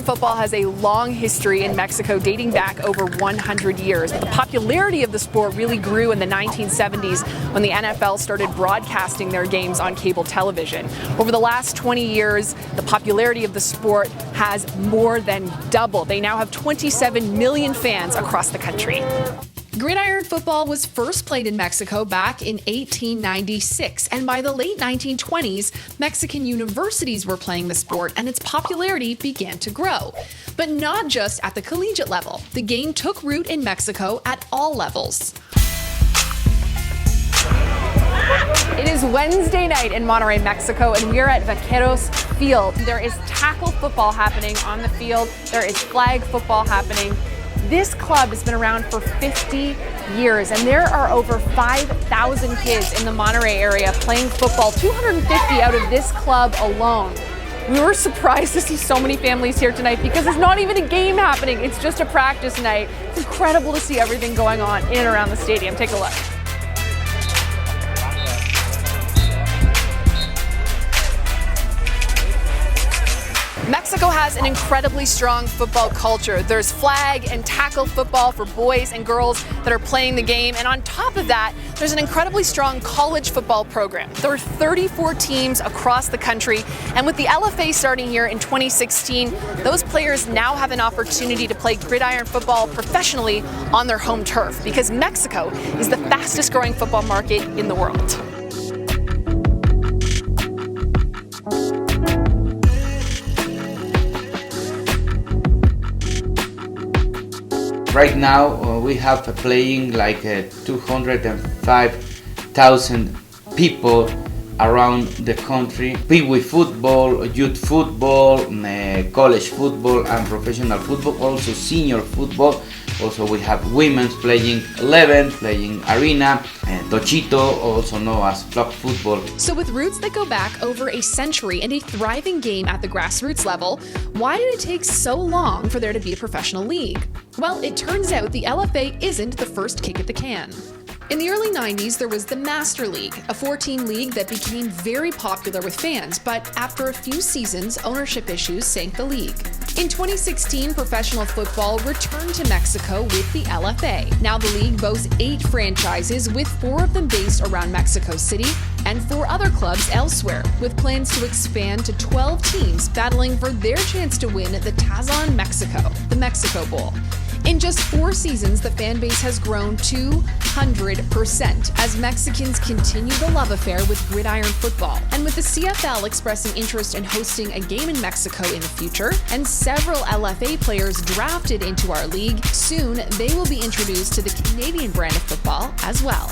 Gridiron football has a long history in Mexico dating back over 100 years. But the popularity of the sport really grew in the 1970s when the NFL started broadcasting their games on cable television. Over the last 20 years, the popularity of the sport has more than doubled. They now have 27 million fans across the country. Gridiron football was first played in Mexico back in 1896, and by the late 1920s, Mexican universities were playing the sport and its popularity began to grow. But not just at the collegiate level. The game took root in Mexico at all levels. It is Wednesday night in Monterrey, Mexico, and we are at Vaqueros Field. There is tackle football happening on the field. There is flag football happening. This club has been around for 50 years, and there are over 5,000 kids in the Monterrey area playing football, 250 out of this club alone. We were surprised to see so many families here tonight because there's not even a game happening. It's just a practice night. It's incredible to see everything going on in and around the stadium. Take a look. Mexico has an incredibly strong football culture. There's flag and tackle football for boys and girls that are playing the game. And on top of that, there's an incredibly strong college football program. There are 34 teams across the country. And with the LFA starting here in 2016, those players now have an opportunity to play gridiron football professionally on their home turf because Mexico is the fastest growing football market in the world. Right now we have playing like 205,000 people around the country. Pee-wee football, youth football, college football and professional football, also senior football. Also we have women playing 11, playing arena, and tochito, also known as flag football. So with roots that go back over a century and a thriving game at the grassroots level, why did it take so long for there to be a professional league? Well, it turns out the LFA isn't the first kick at the can. In the early 90s, there was the Master League, a 14 league that became very popular with fans, but after a few seasons, ownership issues sank the league. In 2016, professional football returned to Mexico with the LFA. Now the league boasts 8 franchises, with 4 of them based around Mexico City and 4 other clubs elsewhere, with plans to expand to 12 teams battling for their chance to win the Tazon Mexico, the Mexico Bowl. In just 4 seasons, the fan base has grown 200% as Mexicans continue the love affair with gridiron football. And with the CFL expressing interest in hosting a game in Mexico in the future, and several LFA players drafted into our league, soon they will be introduced to the Canadian brand of football as well.